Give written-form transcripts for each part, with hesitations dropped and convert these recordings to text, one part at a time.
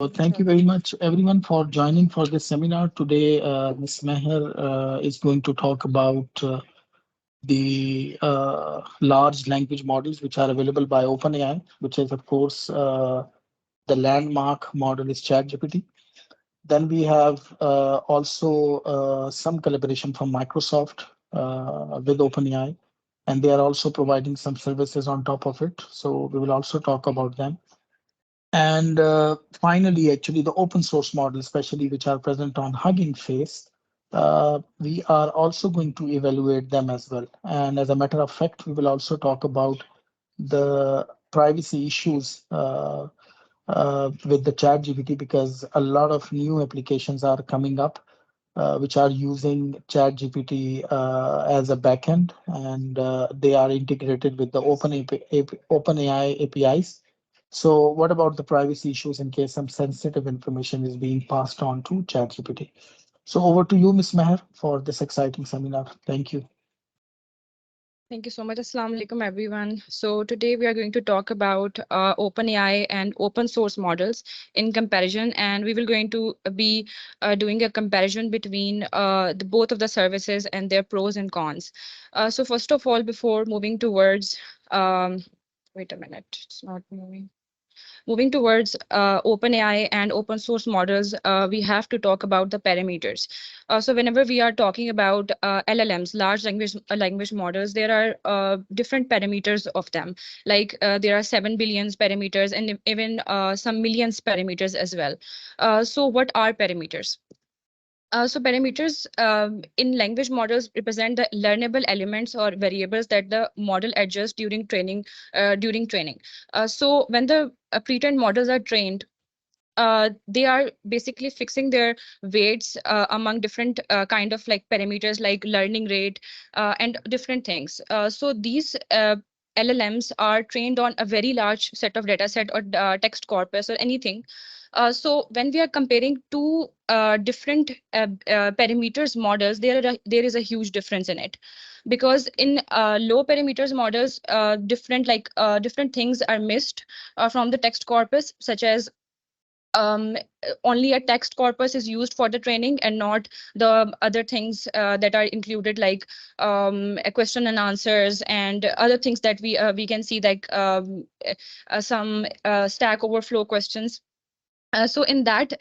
Thank you very much, everyone, for joining for this seminar. Today, Ms. Meher is going to talk about the large language models which are available by OpenAI, which is, of course, the landmark model is ChatGPT. Then we have also some collaboration from Microsoft with OpenAI, and they are also providing some services on top of it. So we will also talk about them. And finally, actually, the open source model, especially which are present on Hugging Face, we are also going to evaluate them as well. And as a matter of fact, we will also talk about the privacy issues with the chat GPT because a lot of new applications are coming up which are using chat GPT as a backend and they are integrated with the OpenAI APIs. So what about the privacy issues in case some sensitive information is being passed on to ChatGPT? So over to you, Ms. Meher, for this exciting seminar. Thank you. Thank you so much. Assalamu alaikum, everyone. So today we are going to talk about OpenAI and open source models in comparison, and we will going to be doing a comparison between both of the services and their pros and cons. So first of all, before moving towards, wait a minute, it's not moving. Moving towards OpenAI and open source models, we have to talk about the parameters. So whenever we are talking about LLMs, large language models, there are different parameters of them. Like there are 7 billion parameters and even some millions parameters as well. So what are parameters? So parameters in language models represent the learnable elements or variables that the model adjusts during training. So when the pre-trained models are trained, they are basically fixing their weights among different kind of like parameters like learning rate and different things. So these LLMs are trained on a very large set of data set or text corpus or anything. So when we are comparing two different parameters models, there is a huge difference in it, because in low parameters models, different things are missed from the text corpus, such as um, only a text corpus is used for the training and not the other things that are included, like a question and answers and other things that we can see, like some Stack Overflow questions. So in that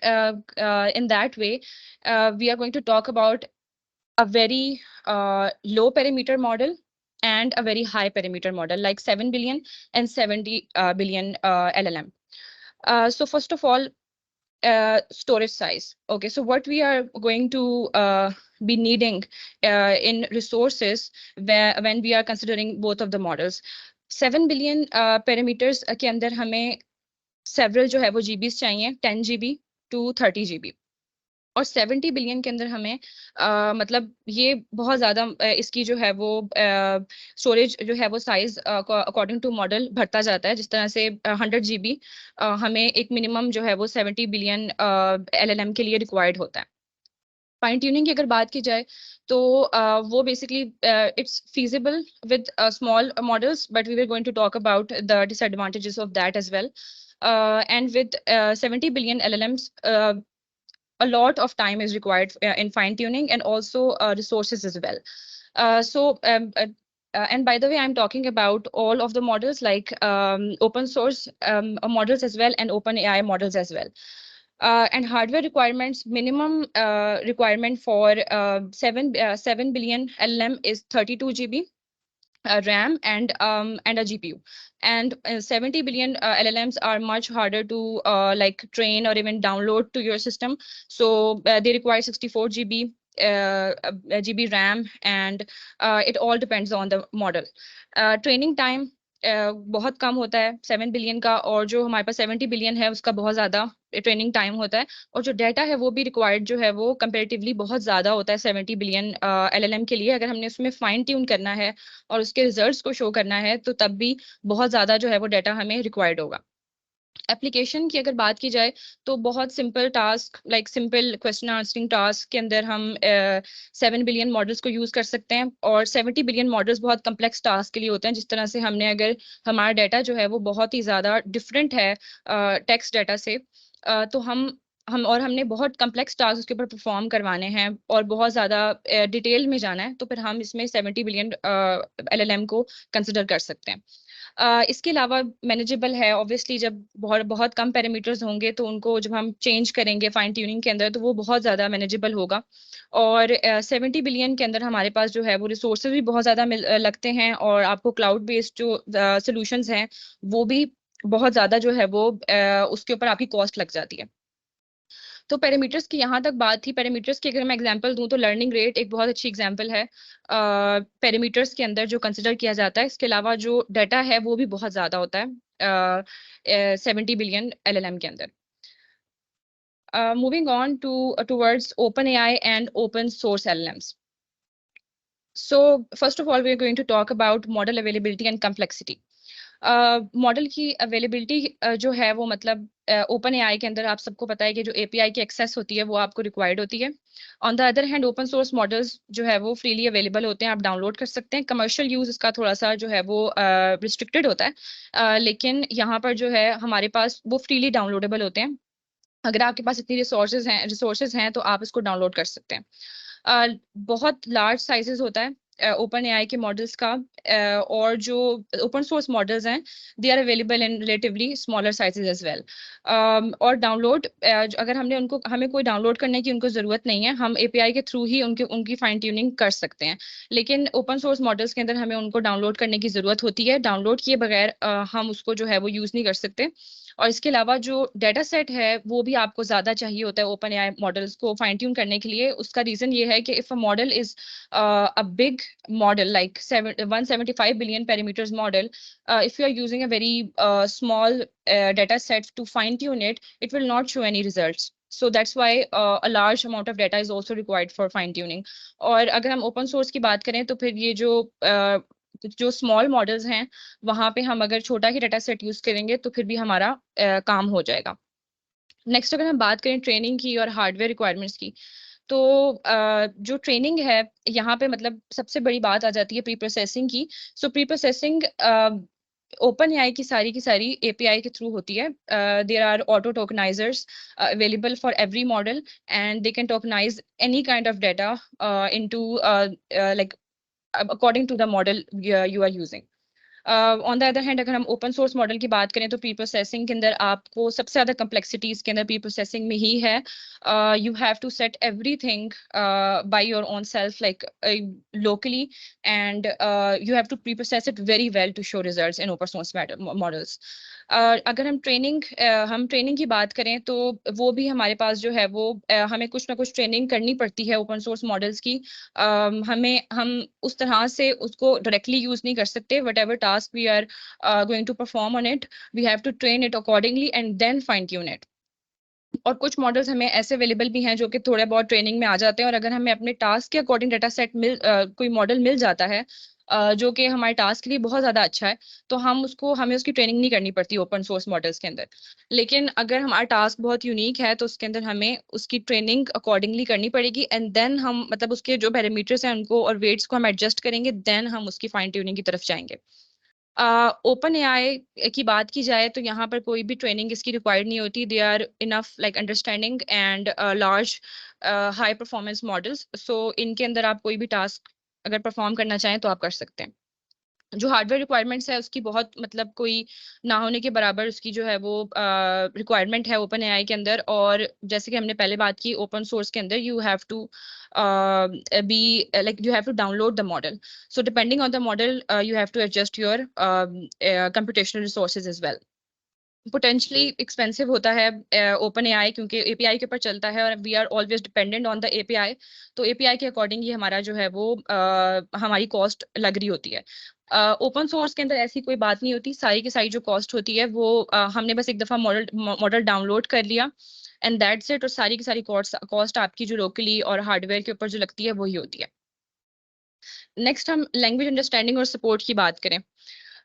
way, we are going to talk about a very low parameter model and a very high parameter model, like 7 billion and 70 billion LLM. So first of all, storage size. Okay, so what we are going to be needing in resources when we are considering both of the models. 7 billion parameters के अंदर हमें several जो है वो GBs चाहिए, 10 GB to 30 GB. और 70 billion के अंदर हमें मतलब ये बहुत ज्यादा इसकी जो है वो स्टोरेज जो है वो साइज अकॉर्डिंग टू मॉडल बढ़ता जाता है, जिस तरह से 100 GB हमें एक मिनिमम जो है वो 70 बिलियन LLM के लिए रिक्वायर्ड होता है. फाइन ट्यूनिंग की अगर बात की जाए तो वो basically it's feasible with small models, but we were going to talk about the disadvantages of that as well. And with 70 billion LLMs, a lot of time is required in fine tuning and also resources as well. And by the way, I'm talking about all of the models, like open source models as well and open AI models as well. And hardware requirements, minimum requirement for 7 billion LLM is 32 GB RAM and a GPU. And 70 billion LLMs are much harder to like train or even download to your system. So they require 64 GB GB RAM, and it all depends on the model. Training time बहुत कम होता है 7 billion का, और जो हमारे पास 70 billion है उसका बहुत ज्यादा ट्रेनिंग टाइम होता है, और जो डाटा है वो भी रिक्वायर्ड जो है वो कंपेरेटिवली बहुत ज्यादा होता है 70 बिलियन LLM के लिए. अगर हमने उसमें फाइन ट्यून करना है और उसके रिजल्ट्स को शो करना है तो तब भी बहुत ज्यादा जो है वो डाटा हमें रिक्वायर्ड होगा. एप्लीकेशन की अगर बात की जाए तो बहुत simple task like simple question answering task के अंदर हम 7 बिलियन मॉडल्स को यूज कर सकते हैं, और 70 बिलियन मॉडल्स बहुत कम्प्लेक्स टास्क के लिए होते हैं। जिस तरह से हमने अगर हमारा डाटा जो है वो बहुत ही ज़्यादा डिफरेंट है टेक्स्ट डाटा से, तो हम और हमने बहुत कम्प्लेक्स टास्क उसके ऊपर परफॉर्म करवाने हैं और बहुत ज़्यादा डिटेल में जाना है, तो फिर हम इसमें 70 बिलियन LLM को कंसिडर कर सकते हैं। इसके अलावा मैनेजेबल है ऑब्वियसली। जब बहुत बहुत कम पैरामीटर्स होंगे तो उनको जब हम चेंज करेंगे फाइन ट्यूनिंग के अंदर तो वो बहुत ज़्यादा मैनेजेबल होगा। और 70 बिलियन के अंदर हमारे पास जो है वो रिसोर्सेज भी बहुत ज़्यादा लगते हैं, और आपको क्लाउड बेस्ड जो सोल्यूशंस हैं वो भी बहुत ज़्यादा जो है वो उसके ऊपर आपकी कॉस्ट लग जाती है। तो पैरामीटर्स की यहाँ तक बात थी। पैरामीटर्स की अगर मैं एग्जांपल दूं तो लर्निंग रेट एक बहुत अच्छी एग्जांपल है पैरामीटर्स के अंदर जो कंसिडर किया जाता है। इसके अलावा जो डाटा है वो भी बहुत ज़्यादा होता है 70 बिलियन LLM के अंदर। Moving on towards OpenAI and open source LLMs. So first of all, we are going to talk about model availability and complexity. Model की अवेलेबिलिटी जो है वो मतलब ओपन एआई के अंदर आप सबको पता है कि जो एपीआई की एक्सेस होती है वो आपको रिक्वायर्ड होती है। On the other hand open source models जो है वो फ्रीली अवेलेबल होते हैं, आप डाउनलोड कर सकते हैं। कमर्शियल यूज इसका थोड़ा सा जो है वो रिस्ट्रिक्टेड होता है, लेकिन यहाँ पर जो है हमारे पास वो फ्रीली डाउनलोडेबल होते हैं। अगर आपके पास इतनी रिसोर्सेज हैं तो आप इसको डाउनलोड कर सकते हैं। बहुत लार्ज साइजेस होता है ओपन एआई के मॉडल्स का, और जो ओपन सोर्स मॉडल्स हैं they are available in relatively smaller sizes as well. और डाउनलोड अगर हमें कोई डाउनलोड करने की उनको ज़रूरत नहीं है, हम एपीआई के थ्रू ही उनकी फाइन ट्यूनिंग कर सकते हैं। लेकिन ओपन सोर्स मॉडल्स के अंदर हमें उनको डाउनलोड करने की ज़रूरत होती है। डाउनलोड किए बगैर हम उसको जो है वो यूज़ नहीं कर सकते। और इसके अलावा जो डाटा सेट है वो भी आपको ज़्यादा चाहिए होता है ओपन एआई मॉडल्स को फाइन ट्यून करने के लिए। उसका रीज़न ये है कि if a model is a big model like 175 billion parameters model, if you are using a very small data set to fine tune it, it will not show any results. So that's why a large amount of data is also required for fine tuning. और अगर हम open source की बात करें तो फिर ये जो स्मॉल मॉडल्स हैं वहां पे हम अगर छोटा ही डाटा सेट यूज करेंगे तो फिर भी हमारा काम हो जाएगा। नेक्स्ट अगर हम बात करें ट्रेनिंग की और हार्डवेयर रिक्वायरमेंट्स की, तो जो ट्रेनिंग है यहाँ पे मतलब सबसे बड़ी बात आ जाती है प्री प्रोसेसिंग की। So preprocessing OpenAI की सारी एपीआई के थ्रू होती है। There are auto tokenisers available for every model and they can tokenise any kind of data into like according to the model you are using. On the other hand अगर हम open source model की बात करें तो pre processing के अंदर आपको सबसे ज़्यादा कम्प्लेक्सिटी इसके अंदर प्री प्रोसेसिंग में ही है। You have to set everything by your own self like locally, and you have to pre-process it very well to show results in open source models. अगर हम ट्रेनिंग की बात करें तो वो भी हमारे पास जो है वो हमें कुछ ना कुछ ट्रेनिंग करनी पड़ती है ओपन सोर्स मॉडल्स की। हम उस तरह से उसको डायरेक्टली यूज नहीं कर सकते। Whatever task we are going to perform on it, we have to train it accordingly and then fine tune it. और कुछ मॉडल्स हमें ऐसे अवेलेबल भी हैं जो कि थोड़े बहुत ट्रेनिंग में आ जाते हैं, और अगर हमें अपने टास्क के अकॉर्डिंग डाटा सेट कोई मॉडल मिल जाता है जो कि हमारे टास्क के लिए बहुत ज़्यादा अच्छा है, तो हमें उसकी ट्रेनिंग नहीं करनी पड़ती ओपन सोर्स मॉडल्स के अंदर। लेकिन अगर हमारा टास्क बहुत यूनिक है तो उसके अंदर हमें उसकी ट्रेनिंग अकॉर्डिंगली करनी पड़ेगी, एंड देन हम मतलब उसके जो पैरामीटर्स हैं उनको और वेट्स को हम एडजस्ट करेंगे, देन हम उसकी फाइन ट्यूनिंग की तरफ जाएंगे। ओपन एआई की बात की जाए तो यहाँ पर कोई भी ट्रेनिंग इसकी रिक्वायर्ड नहीं होती। They are enough like understanding and large high performance models. So इनके अंदर आप कोई भी टास्क अगर परफॉर्म करना चाहें तो आप कर सकते हैं। जो हार्डवेयर रिक्वायरमेंट्स है उसकी बहुत मतलब कोई ना होने के बराबर उसकी जो है वो रिक्वायरमेंट है ओपन एआई के अंदर। और जैसे कि हमने पहले बात की ओपन सोर्स के अंदर you have to be like you have to download the model. So depending on the model you have to adjust your computational resources as well. Potentially expensive होता है ओपन एआई क्योंकि API के ऊपर चलता है और we are always dependent on the API. तो API के अकॉर्डिंग ही हमारा जो है वो हमारी कॉस्ट लग रही होती है। ओपन सोर्स के अंदर ऐसी कोई बात नहीं होती। सारी की सारी जो कॉस्ट होती है वो हमने बस एक दफ़ा मॉडल डाउनलोड कर लिया एंड दैट्स इट। और सारी की सारी कॉस्ट आपकी जो लोकली और हार्डवेयर के ऊपर जो लगती है वही होती है। नेक्स्ट हम लैंग्वेज अंडरस्टैंडिंग और सपोर्ट की बात करें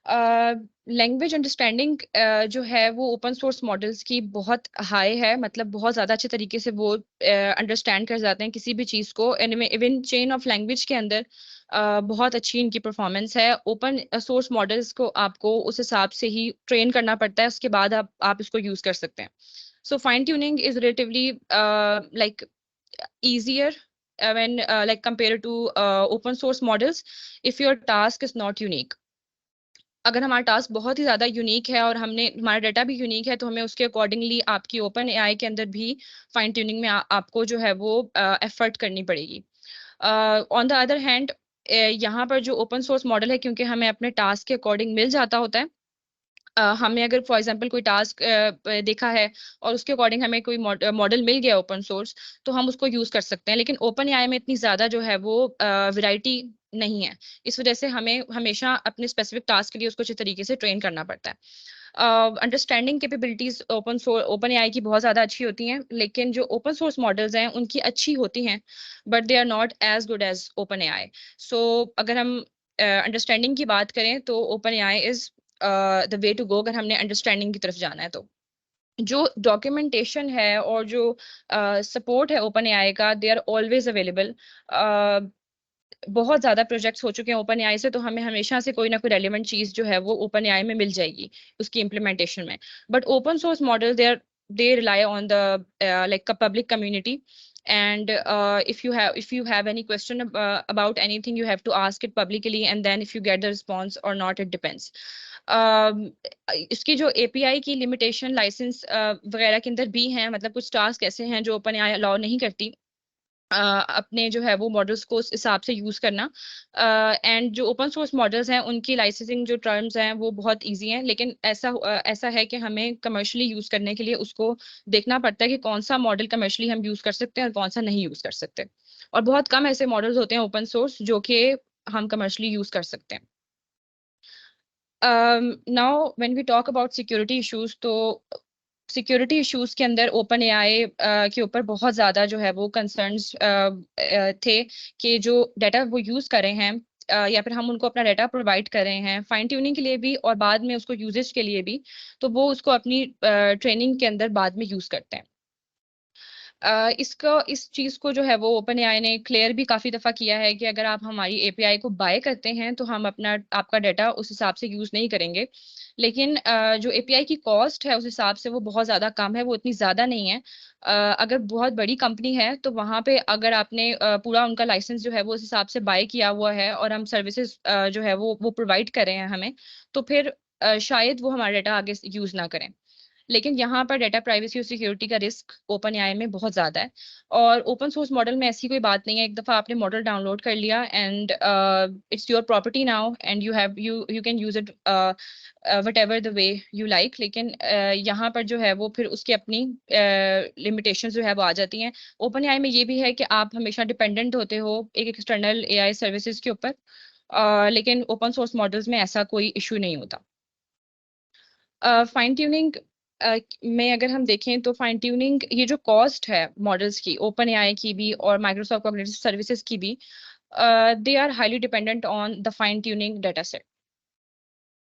लैंग्वेज अंडरस्टैंडिंग जो है वो ओपन सोर्स मॉडल्स की बहुत हाई है, मतलब बहुत ज़्यादा अच्छे तरीके से वो अंडरस्टैंड कर जाते हैं किसी भी चीज़ को। इवन चेन ऑफ लैंग्वेज के अंदर बहुत अच्छी इनकी परफॉर्मेंस है। ओपन सोर्स मॉडल्स को आपको उस हिसाब से ही ट्रेन करना पड़ता है, उसके बाद आप इसको यूज़ कर सकते हैं। So fine tuning is relatively like easier when like compared to open source models if your task is not unique. अगर हमारा टास्क बहुत ही ज्यादा यूनिक है और हमारा डाटा भी यूनिक है, तो हमें उसके अकॉर्डिंगली आपकी ओपन एआई के अंदर भी फाइन ट्यूनिंग में आपको जो है वो एफर्ट करनी पड़ेगी। ऑन द अदर हैंड, यहाँ पर जो ओपन सोर्स मॉडल है, क्योंकि हमें अपने टास्क के अकॉर्डिंग मिल जाता होता है, हमने अगर फॉर एग्जांपल कोई टास्क देखा है और उसके अकॉर्डिंग हमें कोई मॉडल मिल गया ओपन सोर्स, तो हम उसको यूज कर सकते हैं। लेकिन ओपन एआई में इतनी ज्यादा जो है वो वैरायटी नहीं है, इस वजह से हमें हमेशा अपने स्पेसिफिक टास्क के लिए उसको अच्छे तरीके से ट्रेन करना पड़ता है। अंडरस्टैंडिंग कैपेबिलिटीज ओपन एआई की बहुत ज्यादा अच्छी होती हैं, लेकिन जो ओपन सोर्स मॉडल्स हैं उनकी अच्छी होती हैं, but they are not as good as OpenAI. So अगर हम अंडरस्टैंडिंग की बात करें तो OpenAI is the way to go, अगर हमने अंडरस्टैंडिंग की तरफ जाना है तो। जो डॉक्यूमेंटेशन है और जो सपोर्ट है ओपन एआई का, दे आर ऑलवेज अवेलेबल। बहुत ज्यादा प्रोजेक्ट्स हो चुके हैं ओपन एआई से, तो हमें हमेशा से कोई ना कोई रेलिवेंट चीज जो है वो ओपन एआई में मिल जाएगी उसकी इम्प्लीमेंटेशन में। But open source model they rely on the like a public community, and if you have any question about anything, you have to ask it publicly, and then if you get the response or not, it depends. um, इसकी जो API की limitation licence वगैरह के अंदर भी हैं, मतलब कुछ टास्क ऐसे हैं जो ओपन एआई अलाउ नहीं करती अपने जो है वो मॉडल्स को उस हिसाब से यूज करना। एंड जो ओपन सोर्स मॉडल्स हैं उनकी लाइसेंसिंग जो टर्म्स हैं वो बहुत इजी हैं, लेकिन ऐसा है कि हमें कमर्शियली यूज करने के लिए उसको देखना पड़ता है कि कौन सा मॉडल कमर्शियली हम यूज कर सकते हैं और कौन सा नहीं यूज कर सकते। और बहुत कम ऐसे मॉडल्स होते हैं ओपन सोर्स जो कि हम कमर्शियली यूज कर सकते हैं। Now when we talk about security issues, तो सिक्योरिटी इश्यूज के अंदर ओपन एआई के ऊपर बहुत ज़्यादा जो है वो कंसर्न्स थे कि जो डाटा वो यूज़ कर रहे हैं या फिर हम उनको अपना डाटा प्रोवाइड कर रहे हैं फाइन ट्यूनिंग के लिए भी और बाद में उसको यूजेज के लिए भी, तो वो उसको अपनी ट्रेनिंग के अंदर बाद में यूज़ करते हैं। इस चीज को जो है वो ओपन एआई ने क्लियर भी काफी दफा किया है कि अगर आप हमारी एपीआई को बाय करते हैं तो हम आपका डाटा उस हिसाब से यूज नहीं करेंगे। लेकिन जो एपीआई की कॉस्ट है उस हिसाब से वो बहुत ज्यादा कम है, वो इतनी ज्यादा नहीं है। अगर बहुत बड़ी कंपनी है तो वहां पे अगर आपने पूरा उनका लाइसेंस जो है वो उस हिसाब से बाय किया हुआ है और हम सर्विसेज जो है वो प्रोवाइड कर रहे हैं हमें, तो फिर शायद वो हमारा डाटा आगे यूज ना करें। लेकिन यहाँ पर डेटा प्राइवेसी और सिक्योरिटी का रिस्क ओपन एआई में बहुत ज्यादा है। और ओपन सोर्स मॉडल में ऐसी कोई बात नहीं है, एक दफा आपने मॉडल डाउनलोड कर लिया and it's your property now and you can use it what ever the way you like. लेकिन यहाँ पर जो है वो फिर उसकी अपनी लिमिटेशन जो है वो आ जाती हैं। ओपन एआई में ये भी है कि आप हमेशा डिपेंडेंट होते हो एक एक्सटर्नल एआई सर्विसेज के ऊपर, लेकिन ओपन सोर्स मॉडल्स में ऐसा कोई इशू नहीं होता। फाइन ट्यूनिंग में अगर हम देखें तो फाइन ट्यूनिंग ये जो कॉस्ट है मॉडल्स की, ओपन एआई की भी और माइक्रोसॉफ्ट कॉग्निटिव सर्विसेज की भी, they are highly dependent on the fine tuning data set.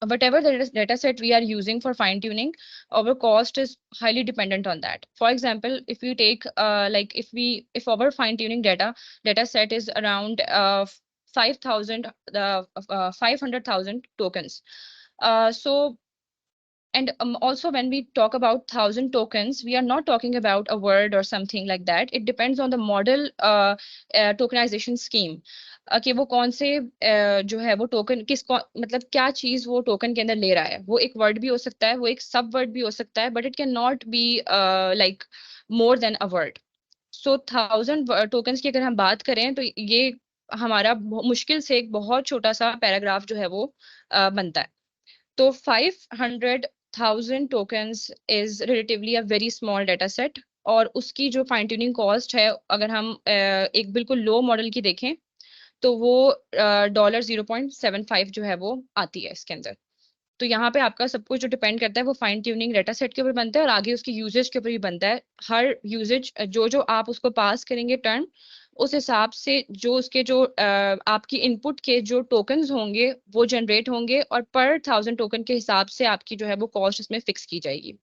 Whatever the data set we are using for fine tuning, our cost is highly dependent on that. For example, if we take like if our fine tuning data set is around 5,000 500,000 tokens. So and also, when we talk about 1,000 tokens, we are not talking about a word or something like that. It depends on the model tokenization scheme. कि वो कौन से जो है वो token मतलब क्या चीज वो टोकन के अंदर ले रहा है। वो एक वर्ड भी हो सकता है, वो एक सब वर्ड भी हो सकता है, but it can not be like more than a word. So 1,000 tokens की अगर हम बात करें तो ये हमारा मुश्किल से एक बहुत छोटा सा पैराग्राफ जो है वो बनता है। तो 500,000 tokens is relatively a very small data set, और उसकी जो फाइन ट्यूनिंग कॉस्ट है अगर हम एक बिल्कुल लो मॉडल की देखें तो वो $0.75 जो है वो आती है इसके अंदर। तो यहाँ पे आपका सब कुछ जो डिपेंड करता है वो फाइन ट्यूनिंग डेटा सेट के ऊपर बनता है और आगे उसकी यूजेज के ऊपर भी बनता है। हर यूजेज जो जो आप उसको पास करेंगे टर्न, उस हिसाब से जो उसके जो आपकी इनपुट के जो टोकन्स होंगे वो जनरेट होंगे, और पर 1000 टोकन के हिसाब से आपकी जो है वो कॉस्ट इसमें फिक्स की जाएगी।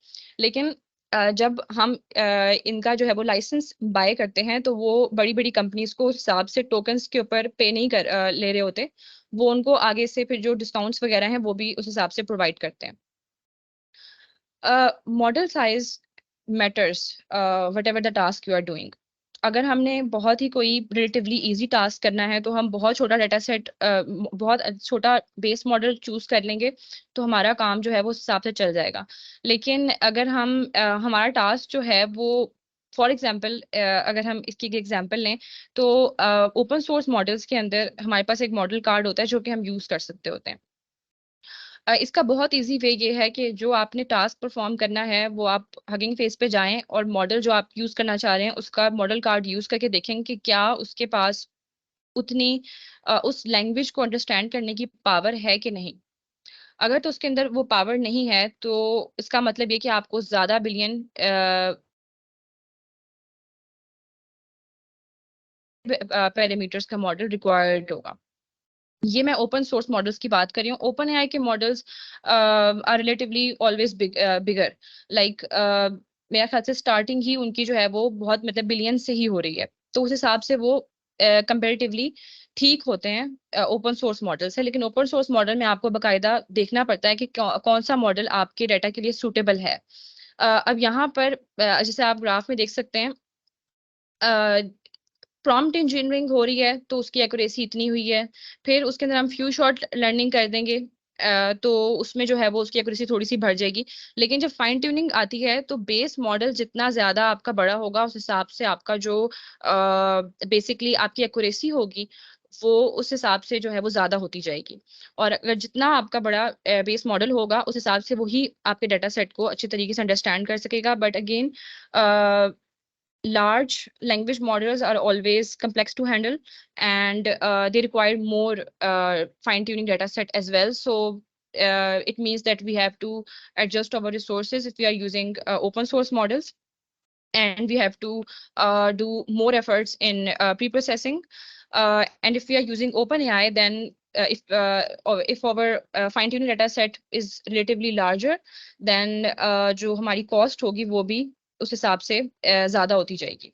लेकिन जब हम इनका जो है वो लाइसेंस बाय करते हैं तो वो बड़ी बड़ी कंपनीज को उस हिसाब से टोकन्स के ऊपर पे नहीं ले रहे होते, वो उनको आगे से फिर जो डिस्काउंट्स वगैरह हैं वो भी उस हिसाब से प्रोवाइड करते हैं। Model size matters whatever the task you are doing. अगर हमने बहुत ही कोई रिलेटिवली इजी टास्क करना है तो हम बहुत छोटा डेटा सेट, बहुत छोटा बेस मॉडल चूज कर लेंगे, तो हमारा काम जो है वो उस हिसाब से चल जाएगा। लेकिन अगर हमारा टास्क जो है वो, फॉर एग्जाम्पल अगर हम इसकी एक एग्जाम्पल लें तो ओपन सोर्स मॉडल्स के अंदर हमारे पास एक मॉडल कार्ड होता है जो कि हम यूज कर सकते होते हैं। इसका बहुत इजी वे ये है कि जो आपने टास्क परफॉर्म करना है वो आप हगिंग फेस पे जाएं और मॉडल जो आप यूज करना चाह रहे हैं उसका मॉडल कार्ड यूज करके देखें कि क्या उसके पास उतनी उस लैंग्वेज को अंडरस्टैंड करने की पावर है कि नहीं। अगर तो उसके अंदर वो पावर नहीं है तो इसका मतलब ये कि आपको ज्यादा बिलियन पैरामीटर्स का मॉडल रिक्वायर्ड होगा। ये मैं ओपन सोर्स मॉडल्स की बात कर रही हूँ। ओपन एआई के models are relatively always bigger, like मेरा ख्याल से स्टार्टिंग ही उनकी जो है वो बहुत मतलब बिलियन से ही हो रही है, तो उस हिसाब से वो कंपेरेटिवली ठीक होते हैं ओपन सोर्स मॉडल से। लेकिन ओपन सोर्स मॉडल में आपको बकायदा देखना पड़ता है कि कौन सा मॉडल आपके डाटा के लिए सूटेबल है। अब यहाँ पर जैसे आप ग्राफ में देख सकते हैं, प्रॉम्प्ट इंजीनियरिंग हो रही है तो उसकी एक्यूरेसी इतनी हुई है। फिर उसके अंदर हम फ्यू शॉट लर्निंग कर देंगे तो उसमें जो है वो उसकी एक्यूरेसी थोड़ी सी बढ़ जाएगी। लेकिन जब फाइन ट्यूनिंग आती है तो बेस मॉडल जितना ज्यादा आपका बड़ा होगा उस हिसाब से आपका जो बेसिकली आपकी एक्यूरेसी होगी वो उस हिसाब से जो है वो ज्यादा होती जाएगी। और अगर जितना आपका बड़ा बेस मॉडल होगा उस हिसाब से वही आपके डाटा सेट को अच्छे तरीके से अंडरस्टैंड कर सकेगा। But again, large language models are always complex to handle, and they require more fine-tuning data set as well. So it means that we have to adjust our resources if we are using open source models, and we have to do more efforts in pre-processing. And if we are using OpenAI, then if our fine-tuning data set is relatively larger, then जो हमारी cost होगी वो भी उस हिसाब से ज्यादा होती जाएगी।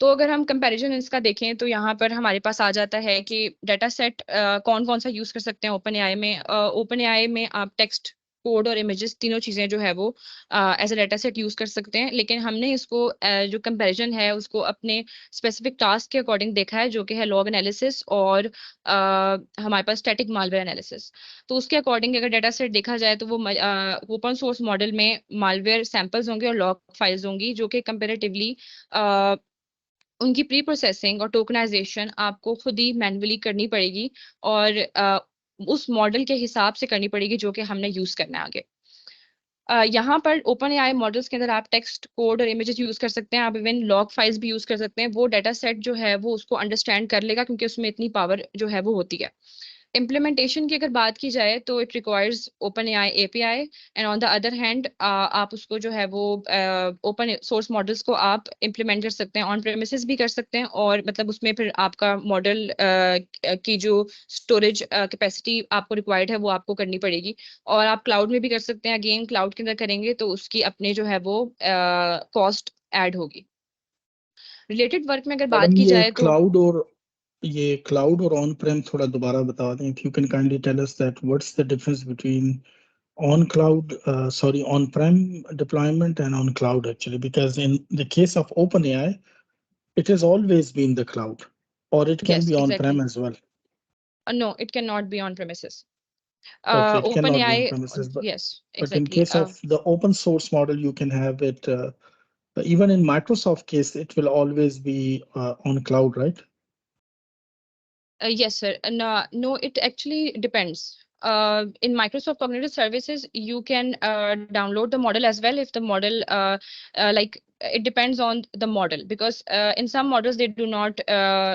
तो अगर हम कंपैरिजन इसका देखें तो यहाँ पर हमारे पास आ जाता है कि डाटा सेट कौन कौन सा यूज कर सकते हैं ओपन एआई में। ओपन एआई में आप टेक्स्ट, कोड और इमेजेस तीनों चीजें जो है वो as a data set use कर सकते हैं। लेकिन हमने इसको जो कंपैरिजन है उसको अपने स्पेसिफिक टास्क के अकॉर्डिंग देखा है, जो कि है लॉग एनालिसिस और हमारे पास स्टैटिक मालवेयर एनालिसिस। तो उसके अकॉर्डिंग अगर डाटा सेट देखा जाए तो वो ओपन सोर्स मॉडल में मालवेयर सैंपल्स होंगे और लॉग फाइल्स होंगी, जो कि कंपेरेटिवली उनकी प्री प्रोसेसिंग और टोकनाइजेशन आपको खुद ही मैन्युअली करनी पड़ेगी, और उस मॉडल के हिसाब से करनी पड़ेगी जो कि हमने यूज करना है आगे। यहाँ पर ओपन एआई मॉडल्स के अंदर आप टेक्स्ट, कोड और इमेजेस यूज कर सकते हैं, आप इवन लॉग फाइल्स भी यूज कर सकते हैं। वो डाटा सेट जो है वो उसको अंडरस्टैंड कर लेगा क्योंकि उसमें इतनी पावर जो है वो होती है। इम्प्लीमेंटेशन की अगर बात की जाए तो it requires open AI API, and on the other hand आप उसको जो है वो ओपन सोर्स मॉडल्स को आप इम्प्लीमेंट कर सकते हैं, ऑन प्रेमिसेस भी कर सकते हैं, और मतलब उसमें फिर आपका मॉडल की जो स्टोरेज कैपेसिटी आपको रिक्वायर्ड है वो आपको करनी पड़ेगी। और आप क्लाउड में भी कर सकते हैं, अगेन क्लाउड के अंदर करेंगे तो उसकी अपने जो है वो कॉस्ट ऐड होगी। रिलेटेड वर्क में अगर बात मैडम की जाए तो ये क्लाउड और ऑन प्रेम थोड़ा दोबारा बता दें, if you can kindly tell us that what's the difference between on cloud, sorry, on-prem deployment and on cloud actually, because in the case of OpenAI, it has always been the cloud, or it can yes be on-prem exactly, as well. No it can not be on premises. Okay, it open cannot be on AI, premises, yes, but in exactly. case of the open source model, you can have it. Even in Microsoft case, it will always be on cloud, right? Yes, sir. No, no, it actually depends. In Microsoft Cognitive Services, you can download the model as well if the model, like, it depends on the model, because in some models they do not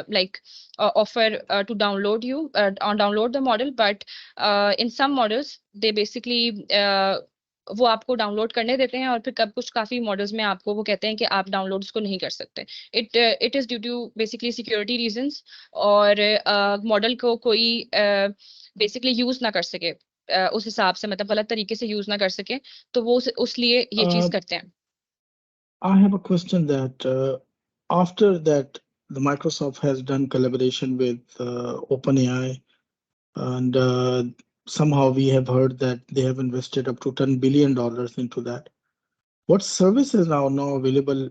like offer to download the model, but in some models they basically वो आपको download करने देते हैं, और फिर कब कुछ काफी मॉडल्स में आपको वो कहते हैं कि आप डाउनलोड इसको नहीं कर सकते। It is due to basically security reasons, और मॉडल को कोई बेसिकली यूज ना कर सके उस हिसाब से, मतलब गलत तरीके से यूज ना कर सके, तो वो उस लिए ये चीज करते हैं। I have a question that after that, the Microsoft has done collaboration with OpenAI, and somehow we have heard that they have invested up to $10 billion into that. What services are now available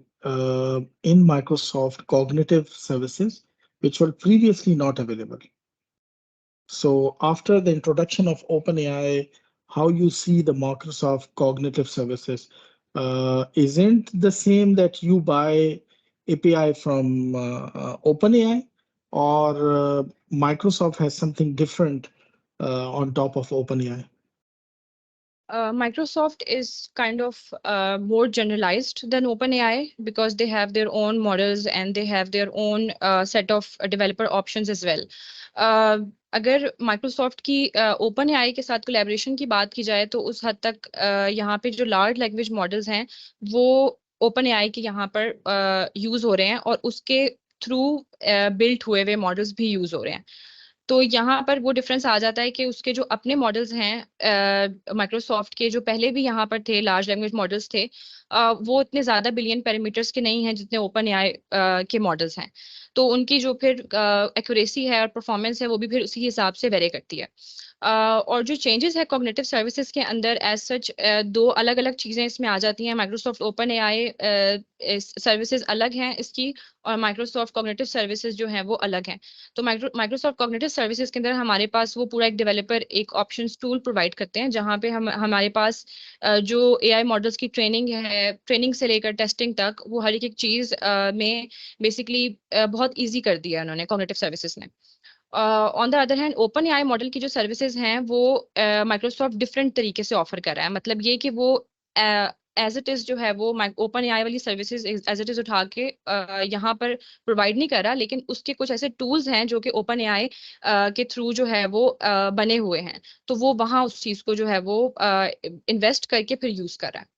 in Microsoft Cognitive Services, which were previously not available? So after the introduction of OpenAI, how you see the Microsoft Cognitive Services isn't the same that you buy API from OpenAI, or Microsoft has something different on top of OpenAI? Microsoft is kind of more generalized than OpenAI because they have their own models and they have their own set of developer options as well. अगर Microsoft की OpenAI के साथ collaboration की बात की जाए तो उस हद तक यहाँ पे जो large language models हैं वो OpenAI के यहाँ पर यूज हो रहे हैं, और उसके थ्रू बिल्ट हुए हुए मॉडल्स भी यूज हो रहे हैं। तो यहाँ पर वो डिफरेंस आ जाता है कि उसके जो अपने मॉडल्स हैं माइक्रोसॉफ्ट के, जो पहले भी यहाँ पर थे लार्ज लैंग्वेज मॉडल्स थे, वो इतने ज्यादा बिलियन पैरामीटर्स के नहीं हैं जितने ओपन एआई के मॉडल्स हैं। तो उनकी जो फिर एक्यूरेसी है और परफॉर्मेंस है वो भी फिर उसी हिसाब से वेरी करती है। और जो चेंजेस है कॉग्निटिव सर्विसेज के अंदर एज सच, दो अलग अलग चीजें इसमें आ जाती हैं। माइक्रोसॉफ्ट ओपन एआई सर्विसेज अलग हैं इसकी, और माइक्रोसॉफ्ट कॉग्निटिव सर्विसेज जो हैं वो अलग हैं। तो माइक्रोसॉफ्ट कॉग्निटिव सर्विसेज के अंदर हमारे पास वो पूरा एक डेवलपर एक ऑप्शंस टूल प्रोवाइड करते हैं, जहाँ पे हमारे पास जो एआई मॉडल्स की ट्रेनिंग है, ट्रेनिंग से लेकर टेस्टिंग तक, वो हर एक चीज में बेसिकली बहुत ईजी कर दिया उन्होंने कॉग्निटिव सर्विसेज ने। On the other hand open AI model की जो सर्विसेज हैं वो माइक्रोसॉफ्ट डिफरेंट तरीके से ऑफर कर रहा है। मतलब ये कि वो एज इट इज जो है वो ओपन एआई वाली सर्विसेज एज इट इज उठा के यहाँ पर प्रोवाइड नहीं कर रहा, लेकिन उसके कुछ ऐसे टूल्स हैं जो कि ओपन एआई के थ्रू जो है वो बने हुए हैं, तो वो वहाँ उस चीज को जो है वो इन्वेस्ट करके फिर यूज कर रहा है।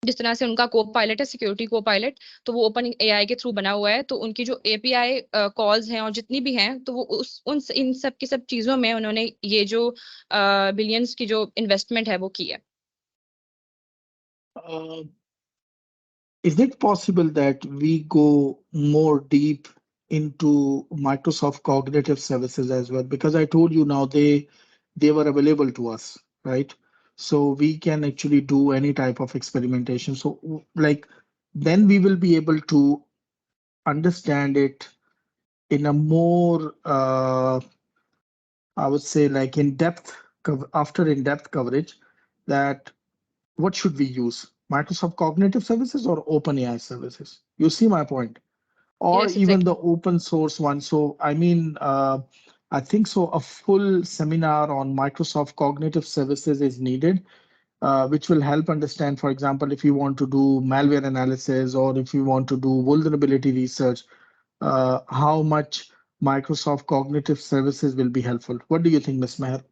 जिस तरह से उनका को पायलट है सिक्योरिटी को पायलट, तो वो ओपन एआई के थ्रू बना हुआ है, तो उनकी जो एपीआई कॉल्स हैं और जितनी भी हैं, तो वो उस उन इन सब की सब चीजों में उन्होंने ये जो बिलियंस की जो इन्वेस्टमेंट है वो की है। Uh, is it possible that we go more deep into Microsoft Cognitive Services as well? Because I told you now they were available to us, right? So we can actually do any type of experimentation. So like then we will be able to understand it in a more I would say like in-depth after in-depth coverage, that what should we use? Microsoft Cognitive Services or OpenAI services? You see my point? Or Yes, even the exactly. open source one. So, I mean, I think so a full seminar on Microsoft Cognitive Services is needed, which will help understand, for example, if you want to do malware analysis or if you want to do vulnerability research, how much Microsoft Cognitive Services will be helpful. What do you think, Ms. Meher?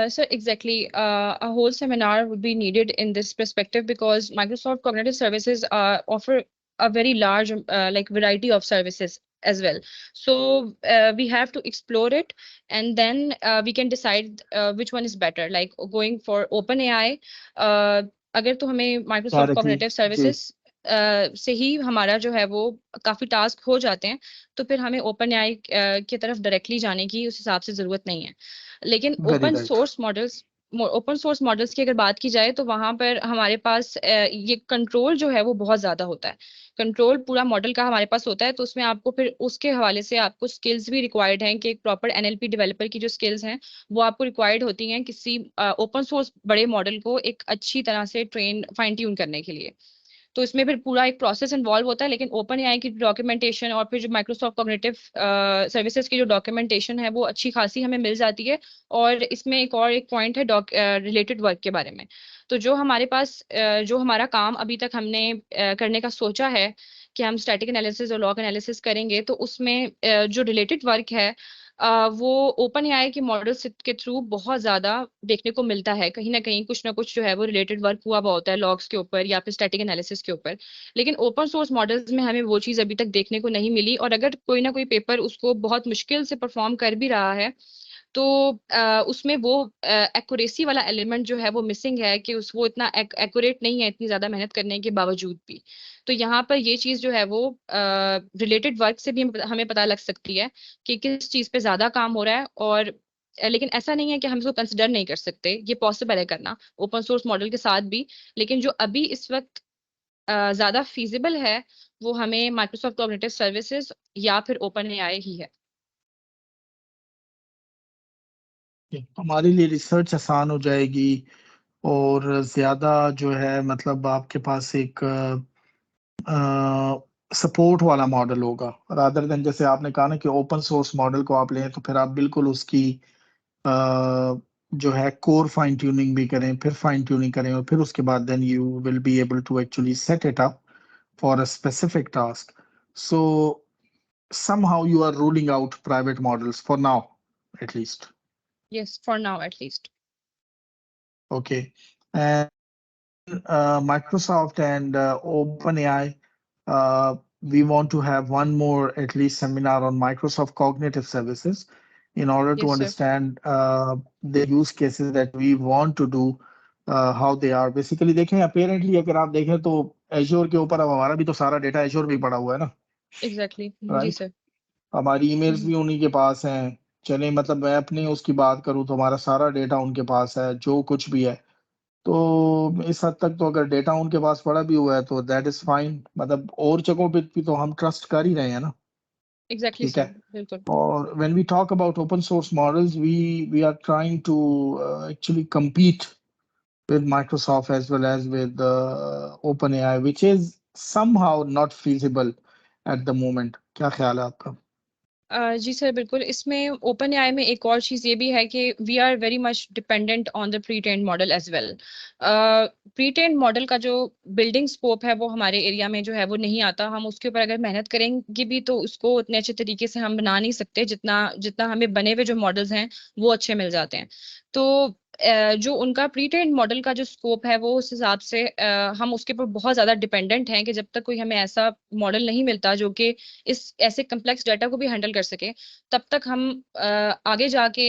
So exactly, a whole seminar would be needed in this perspective because Microsoft Cognitive Services offer a very large like variety of services as well. So we have to explore it, and then we can decide which one is better. Like going for OpenAI, अगर तो हमें Microsoft Directly. Cognitive Services से ही हमारा जो है वो काफी task हो जाते हैं, तो फिर हमें OpenAI की तरफ डायरेक्टली जाने की उस हिसाब से जरूरत नहीं है। लेकिन Very right. Open source models की अगर बात की जाए तो वहां पर हमारे पास ये कंट्रोल जो है वो बहुत ज्यादा होता है। कंट्रोल पूरा मॉडल का हमारे पास होता है, तो उसमें आपको फिर उसके हवाले से आपको स्किल्स भी रिक्वायर्ड हैं कि एक प्रॉपर एनएलपी डेवलपर की जो स्किल्स हैं वो आपको रिक्वायर्ड होती हैं किसी ओपन सोर्स बड़े मॉडल को एक अच्छी तरह से ट्रेन फाइन ट्यून करने के लिए। तो इसमें फिर पूरा एक प्रोसेस इन्वॉल्व होता है। लेकिन ओपन एआई की डॉक्यूमेंटेशन और फिर जो माइक्रोसॉफ्ट कॉग्निटिव सर्विसेज की जो डॉक्यूमेंटेशन है वो अच्छी खासी हमें मिल जाती है। और इसमें एक पॉइंट है रिलेटेड वर्क के बारे में। तो जो हमारे पास जो हमारा काम अभी तक हमने करने का सोचा है कि हम स्टैटिक एनालिसिस और लॉग एनालिसिस करेंगे, तो उसमें जो रिलेटेड वर्क है वो ओपन एआई के मॉडल्स के थ्रू बहुत ज्यादा देखने को मिलता है। कहीं ना कुछ जो है वो रिलेटेड वर्क हुआ हुआ होता है लॉग्स के ऊपर या फिर स्टैटिक एनालिसिस के ऊपर। लेकिन ओपन सोर्स मॉडल्स में हमें वो चीज अभी तक देखने को नहीं मिली, और अगर कोई ना कोई पेपर उसको बहुत मुश्किल से परफॉर्म कर भी रहा है तो उसमें वो एक्यूरेसी वाला एलिमेंट जो है वो मिसिंग है, कि उस वो इतना एक्यूरेट नहीं है इतनी ज्यादा मेहनत करने के बावजूद भी। तो यहाँ पर ये चीज जो है वो रिलेटेड वर्क से भी हमें पता लग सकती है कि किस चीज पे ज्यादा काम हो रहा है। और लेकिन ऐसा नहीं है कि हम इसको कंसिडर नहीं कर सकते, ये पॉसिबल है करना ओपन सोर्स मॉडल के साथ भी। लेकिन जो अभी इस वक्त ज्यादा फीजिबल है वो हमें माइक्रोसॉफ्ट कॉग्निटिव सर्विसेज या फिर ओपन एआई ही है। हमारे लिए रिसर्च आसान हो जाएगी और ज्यादा जो है मतलब आपके पास एक सपोर्ट वाला मॉडल होगा, रादर देन जैसे आपने कहा ना कि ओपन सोर्स मॉडल को आप लें तो फिर आप बिल्कुल उसकी अ, जो है कोर फाइन ट्यूनिंग भी करें, फिर फाइन ट्यूनिंग करें और फिर उसके बाद then you will be able to actually set it up for a specific task. So somehow you are ruling out private models for now, at least. Yes, for now at least. Okay. And Microsoft and OpenAI, we want to have one more at least seminar on Microsoft Cognitive Services in order to yes sir. understand the use cases that we want to do, how they are. Basically देखें apparently अगर आप देखें तो Azure के ऊपर अब हमारा भी तो सारा डेटा Azure में ही पड़ा हुआ है ना, एग्जैक्टली जी राइट? सर। हमारी ईमेल्स हम्म। भी उन्हीं के पास हैं। चले मतलब मैं अपनी उसकी बात करूं तो हमारा सारा डेटा उनके पास है, जो कुछ भी है। तो इस हद तक तो अगर डेटा उनके पास पड़ा भी हुआ है तो दैट इज फाइन, मतलब और जगहों पे भी तो हम ट्रस्ट कर ही रहे हैं ना। एग्जैक्टली ठीक है। सर, बिल्कुल। और when we talk about open source models we are trying to actually compete with Microsoft as well as with OpenAI, which is somehow not feasible at the moment. क्या ख्याल है आपका? जी सर, बिल्कुल। इसमें ओपन एआई में एक और चीज़ ये भी है कि we are very much dependent on the pre trained model as well. Pre trained model का जो बिल्डिंग स्कोप है वो हमारे एरिया में जो है वो नहीं आता। हम उसके ऊपर अगर मेहनत करेंगे भी तो उसको उतने अच्छे तरीके से हम बना नहीं सकते जितना जितना हमें बने हुए जो मॉडल्स हैं वो अच्छे मिल जाते हैं। तो जो उनका प्री ट्रेन्ड मॉडल का जो स्कोप है वो उस हिसाब से हम उसके ऊपर बहुत ज़्यादा डिपेंडेंट हैं कि जब तक कोई हमें ऐसा मॉडल नहीं मिलता जो कि इस ऐसे कम्प्लेक्स डाटा को भी हैंडल कर सके, तब तक हम आगे जाके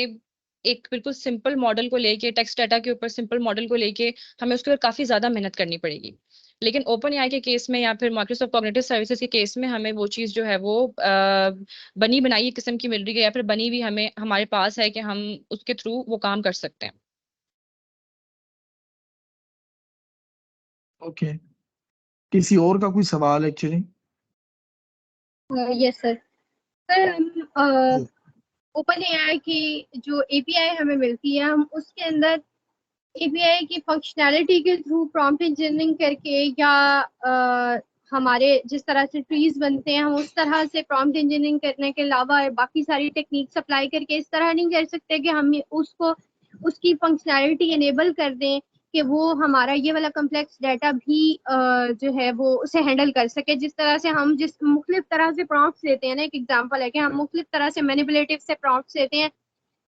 एक बिल्कुल सिंपल मॉडल को लेके, टेक्स्ट डाटा के ऊपर सिंपल मॉडल को लेके हमें उसके ऊपर काफी ज्यादा मेहनत करनी पड़ेगी। लेकिन ओपन एआई के केस में या फिर माइक्रोसॉफ्ट कॉग्निटिव सर्विसेज के केस में हमें वो चीज जो है वो बनी बनाई किस्म की मिल रही है, या फिर बनी हुई हमें हमारे पास है कि हम उसके थ्रू वो काम कर सकते हैं। ओके। किसी और का कोई सवाल एक्चुअली? Yes sir. सर हम ओपन एआई की जो एपीआई हमें मिलती है, हम उसके अंदर एपीआई की फंक्शनैलिटी के थ्रू प्रॉम्प्ट इंजीनियरिंग करके या हमारे जिस तरह से ट्रीज बनते हैं हम उस तरह से प्रॉम्प्ट इंजीनियरिंग करने के अलावा बाकी सारी टेक्निक्स अप्लाई करके इस तरह नहीं कर सकते कि हम उसको उसकी फंक्शनैलिटी इनेबल कर दें कि वो हमारा ये वाला कम्प्लेक्स डाटा भी जो है वो उसे हैंडल कर सके। जिस तरह से हम जिस मुख्तलिफ तरह से प्रॉम्प्ट्स देते हैं ना, एक एग्जांपल है कि हम मुख्तलिफ तरह से मैनिपुलेटिव से प्रॉम्प्ट्स देते हैं,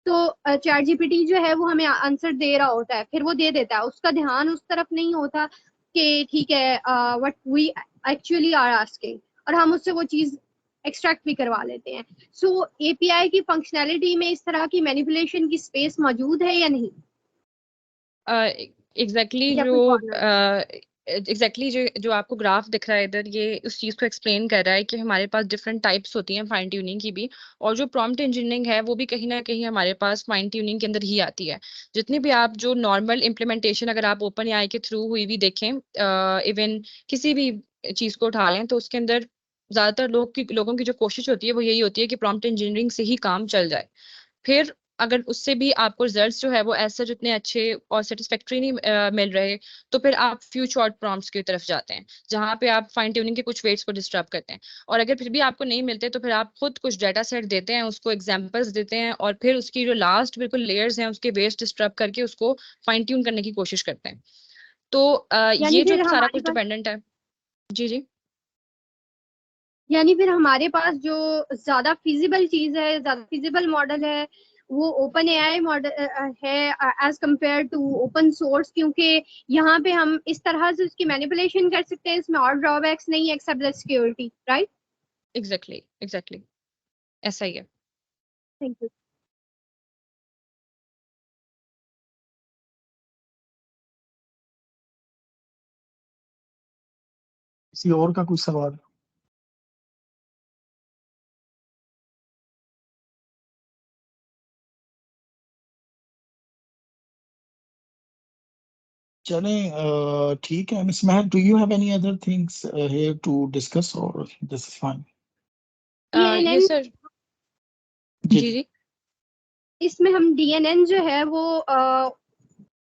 तो चैट जीपीटी जो है वो हमें आंसर दे रहा होता है, फिर वो दे देता है, उसका ध्यान उस तरफ नहीं होता कि ठीक है what we actually are asking, और हम उससे वो चीज एक्सट्रैक्ट भी करवा लेते हैं। सो एपीआई की फंक्शनैलिटी में इस तरह की मैनिपुलेशन की स्पेस मौजूद है या नहीं, एग्जैक्टली या जो कोई कॉर्नर? एग्जैक्टली जो आपको ग्राफ दिख रहा है इधर, ये उस चीज को एक्सप्लेन कर रहा है कि हमारे पास डिफरेंट टाइप्स होती हैं फाइन ट्यूनिंग की भी। और जो प्रॉम्प्ट इंजीनियरिंग है वो भी कहीं ना कहीं हमारे पास फाइन ट्यूनिंग के अंदर ही आती है। जितनी भी आप जो नॉर्मल इम्प्लीमेंटेशन अगर आप ओपन एआई के थ्रू हुई भी देखें, इवन किसी भी चीज को उठा लें, तो उसके अंदर ज्यादातर लोगों की जो कोशिश होती है वो यही होती है कि प्रॉम्प्ट इंजीनियरिंग से ही काम चल जाए। फिर अगर उससे भी आपको रिजल्ट्स जो है वो ऐसे जितने अच्छे और सेटिस्फैक्टरी नहीं मिल रहे, तो फिर आप फ्यू शॉर्ट प्रॉम्प्ट्स की तरफ जाते हैं जहां पे आप फाइन ट्यूनिंग के कुछ वेट्स को डिस्टर्ब करते हैं। और अगर फिर भी आपको नहीं मिलते तो फिर आप खुद कुछ डाटा सेट देते हैं, उसको एग्जांपल्स देते हैं, और फिर उसकी जो लास्ट बिल्कुल लेयर्स हैं उसके वेट्स डिस्टर्ब करके उसको फाइन ट्यून करने की कोशिश करते हैं। तो यानी ये जो फिर सारा हमारे कुछ पास डिपेंडेंट है। जी जी। यानी फिर हमारे पास जो ज्यादा फिजिबल चीज है, ज्यादा फिजिबल मॉडल है, वो ओपन एआई मॉडल है as compare to open source, क्योंकि यहाँ पे हम इस तरह से उसकी मैनिपुलेशन कर सकते हैं, इसमें और ड्रॉबैक्स नहीं है except the security, right? Exactly exactly, ऐसा ही है। Thank you. किसी और का कुछ सवाल? चले, ठीक है। Miss Mehar, do you have any other things here to discuss or this is fine? ये डीएनएन, सर, जी जी जी। जी। इसमें हम डीएनएन जो है वो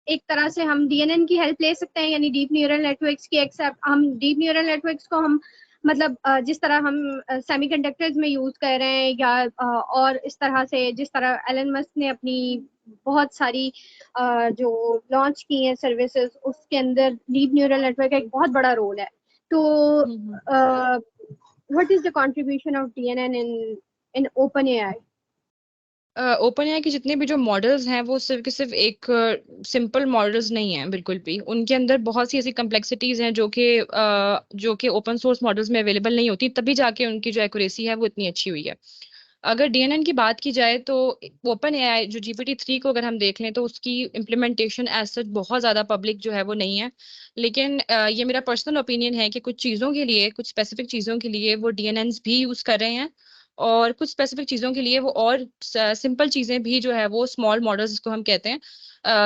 एक तरह से हम डीएनएन की हेल्प ले सकते हैं, यानी डीप न्यूरल नेटवर्क्स की। एक्सेप्ट हम डीप न्यूरल नेटवर्क्स को हम मतलब जिस तरह हम सेमीकंडक्टर्स में यूज कर रहे हैं, या और इस तरह से जिस तरह एलन मस्क ने अपनी बहुत सारी जो लॉन्च की हैं सर्विसेज, उसके अंदर डीप न्यूरल नेटवर्क का एक बहुत बड़ा रोल है। तो hmm. What is the contribution of DNN in in OpenAI? OpenAI के जितने भी जो मॉडल्स हैं वो सिर्फ के सिर्फ एक सिंपल मॉडल्स नहीं हैं बिल्कुल भी। उनके अंदर बहुत सी ऐसी कम्प्लेक्सिटीज हैं जो कि ओपन सोर्स मॉडल्स में अवेलेबल नहीं होती, तभी जाके उनकी जो एक्यूरेसी है वो इतनी अच्छी हुई है। अगर डीएनएन की बात की जाए तो ओपन एआई जो GPT-3 को अगर हम देख लें तो उसकी इम्प्लीमेंटेशन एज सच बहुत ज़्यादा पब्लिक जो है वो नहीं है। लेकिन ये मेरा पर्सनल ओपिनियन है कि कुछ चीज़ों के लिए, कुछ स्पेसिफिक चीज़ों के लिए वो डीएनएन्स भी यूज़ कर रहे हैं, और कुछ स्पेसिफिक चीज़ों के लिए वो और सिंपल चीज़ें भी जो है वो स्मॉल मॉडल्स जिसको हम कहते हैं,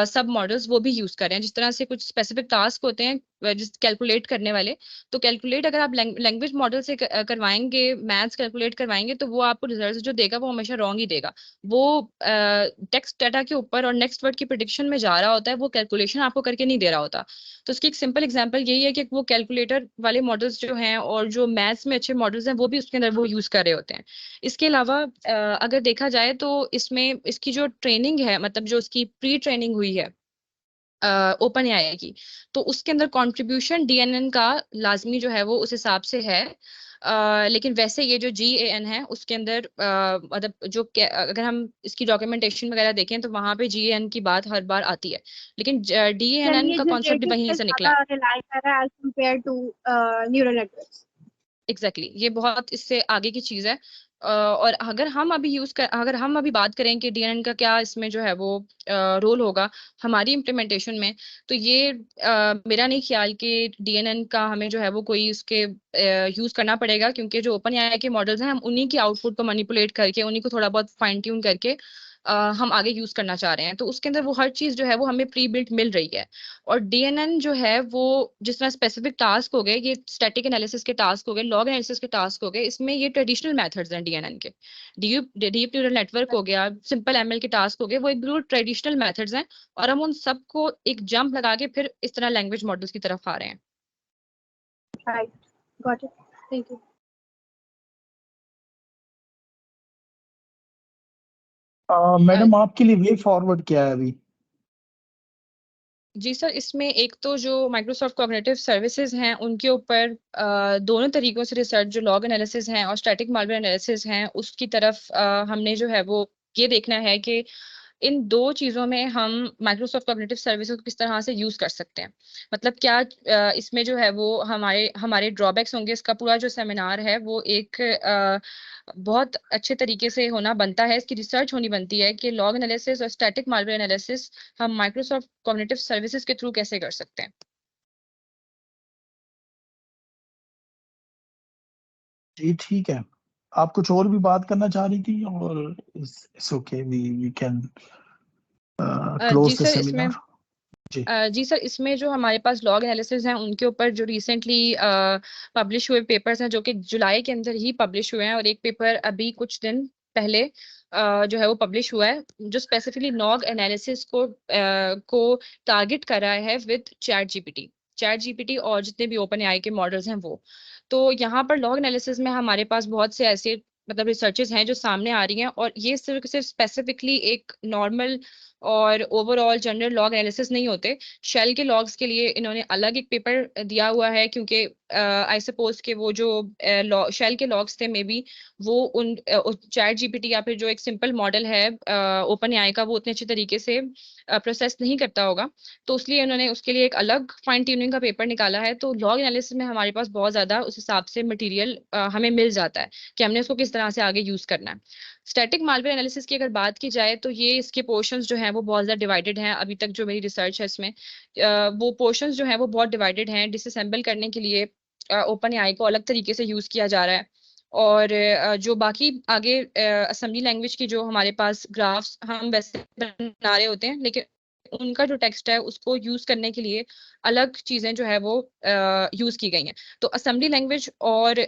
सब मॉडल्स वो भी यूज़ कर रहे हैं। जिस तरह से कुछ स्पेसिफिक टास्क होते हैं जिस कैलकुलेट करने वाले, तो कैलकुलेट अगर आप लैंग्वेज मॉडल से करवाएंगे, मैथ्स कैलकुलेट करवाएंगे, तो वो आपको रिजल्ट जो देगा वो हमेशा रॉन्ग ही देगा। वो टेक्स्ट डाटा के ऊपर और नेक्स्ट वर्ड की प्रिडिक्शन में जा रहा होता है, वो कैलकुलेशन आपको करके नहीं दे रहा होता। तो इसकी एक सिंपल एग्जांपल यही है कि वो कैलकुलेटर वाले मॉडल्स जो हैं और जो मैथ्स में अच्छे मॉडल्स हैं वो भी उसके अंदर वो यूज कर रहे होते हैं। इसके अलावा अगर देखा जाए तो इसमें इसकी जो ट्रेनिंग है, मतलब जो उसकी प्री ट्रेनिंग हुई है ओपन एआई की, तो उसके अंदर कंट्रीब्यूशन डीएनएन का लाजमी जो है वो उस हिसाब से है। लेकिन वैसे ये जो जीएएन है उसके अंदर मतलब अगर हम इसकी डॉक्यूमेंटेशन वगैरह देखें तो वहां पे जीएएन की बात हर बार आती है, लेकिन यानी डीएनएन ये का कॉन्सेप्ट जनरेटिव वहीं पे से निकला है। ज्यादा रिलाई कर रहा है as compare to neural networks. Exactly ये बहुत इससे आगे की चीज है। और अगर हम अभी बात करें कि डीएनएन का क्या इसमें जो है वो रोल होगा हमारी इम्प्लीमेंटेशन में, तो ये मेरा नहीं ख्याल कि डीएनएन का हमें जो है वो कोई उसके यूज करना पड़ेगा, क्योंकि जो ओपन एआई के मॉडल्स हैं हम उन्हीं की आउटपुट को मैनिपुलेट करके, उन्हीं को थोड़ा बहुत फाइन ट्यून करके हम आगे यूज करना चाह रहे हैं। तो उसके अंदर वो हर चीज जो है वो हमें प्री बिल्ट मिल रही है। और डीएनएन जो है वो जिस तरह स्पेसिफिक टास्क हो गए, ये स्टैटिक एनालिसिस के टास्क हो गए, लॉग एनालिसिस के टास्क हो गए, इसमें ये ट्रेडिशनल मेथड्स हैं डीएनएन के। डीप न्यूरल नेटवर्क हो गया, सिंपल एमएल के टास्क हो गए, वो एक बिल्कुल ट्रेडिशनल मेथड्स हैं, और हम उन सबको एक जंप लगा के फिर इस तरह लैंग्वेज मॉडल्स की तरफ आ रहे हैं। Right, got it, thank you. A, madam, आपके लिए वे फॉरवर्ड क्या है अभी? जी सर, इसमें एक तो जो माइक्रोसॉफ्ट कॉग्निटिव सर्विसेज हैं उनके ऊपर दोनों तरीकों से रिसर्च, जो लॉग एनालिसिस हैं और स्टैटिक मालवेयर एनालिसिस हैं, उसकी तरफ हमने जो है वो ये देखना है कि इन दो चीजों में हम माइक्रोसॉफ्ट कॉग्निटिव सर्विसेज को किस तरह से यूज कर सकते हैं। मतलब क्या इसमें जो है वो हमारे हमारे ड्रॉबैक्स होंगे। इसका पूरा जो सेमिनार है वो एक बहुत अच्छे तरीके से होना बनता है, इसकी रिसर्च होनी बनती है कि लॉग एनालिसिस और स्टैटिक मालवेयर एनालिसिस हम माइक्रोसॉफ्ट कॉग्निटिव सर्विसेज के थ्रू कैसे कर सकते हैं। जी ठीक है। आप कुछ और भी बात करना चाह रही थी, और इट्स ओके, वी कैन जी क्लोज द सर इसमें सेमिनार। जी जी सर, इसमें जो हमारे पास लॉग एनालिसिस हैं उनके ऊपर जो रिसेंटली पब्लिश हुए पेपर्स हैं, जो कि जुलाई के अंदर ही पब्लिश हुए हैं, और एक पेपर अभी कुछ दिन पहले जो है वो पब्लिश हुआ है, जो स्पेसिफिकली लॉग एनालिसिस को टारगेट कर रहा है विद चैट जीपीटी और जितने भी ओपन एआई के मॉडल्स हैं वो। तो यहाँ पर लॉग एनालिसिस में हमारे पास बहुत से ऐसे मतलब रिसर्चेस हैं जो सामने आ रही हैं, और ये सिर्फ सिर्फ स्पेसिफिकली एक नॉर्मल और ओवरऑल जनरल लॉग एनालिसिस नहीं होते। शेल के लॉग्स के लिए इन्होंने अलग एक पेपर दिया हुआ है, क्योंकि आई सपोज के वो जो शेल के लॉग्स थे मे बी वो उन चैट जीपीटी या फिर जो एक सिंपल मॉडल है ओपन एआई का, वो उतने अच्छे तरीके से प्रोसेस नहीं करता होगा। तो इसलिए उन्होंने उसके लिए एक अलग फाइन ट्यूनिंग का पेपर निकाला है। तो लॉग एनालिसिस में हमारे पास बहुत ज्यादा उस हिसाब से मटेरियल हमें मिल जाता है कि हमने उसको किस तरह से आगे यूज करना है। स्टैटिक मालवेयर एनालिसिस की अगर बात की जाए तो ये इसके पोर्शंस जो हैं वो बहुत ज़्यादा डिवाइडेड हैं। अभी तक जो मेरी रिसर्च है इसमें वो पोर्शंस जो हैं वो बहुत डिवाइडेड हैं। डिसअसेंबल करने के लिए ओपन एआई को अलग तरीके से यूज़ किया जा रहा है। और जो बाकी आगे असेंबली लैंग्वेज की जो हमारे पास ग्राफ्स हम वैसे बना रहे होते हैं, लेकिन उनका जो टेक्स्ट है उसको यूज करने के लिए अलग चीजें जो है वो यूज की गई हैं। तो असेंबली लैंग्वेज और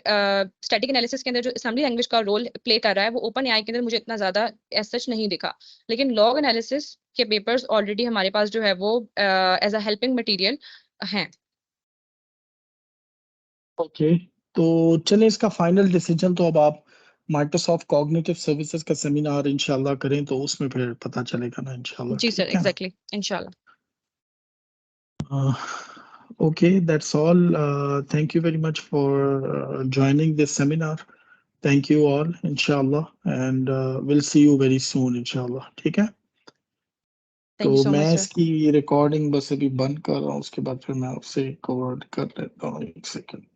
स्टैटिक एनालिसिस के अंदर जो असेंबली लैंग्वेज का रोल प्ले कर रहा है वो ओपन एआई के अंदर मुझे इतना ज्यादा एज सच नहीं दिखा। लेकिन लॉग एनालिसिस के पेपर्स ऑलरेडी हमारे पास जो है वो एज अ हेल्पिंग मटेरियल हैं। ओके, तो चलें, इसका फाइनल डिसीजन तो अब आप माइक्रोसॉफ्ट कॉग्निटिव सर्विसेज का सेमिनार इंशाल्लाह करें तो उसमें फिर पता चलेगा ना इंशाल्लाह, जी सर, ठीक है ना? एग्जैक्टली, इंशाल्लाह। Okay, that's all. Thank you very much for joining this seminar. Thank you all, inshallah, and we'll see you very soon, inshallah. ठीक है? थैंक यू तो सो मच मैं सर। इसकी रिकॉर्डिंग बस अभी बंद कर रहा हूँ, उसके बाद फिर मैं उससे रिकॉर्ड कर लेता हूँ, एक सेकंड।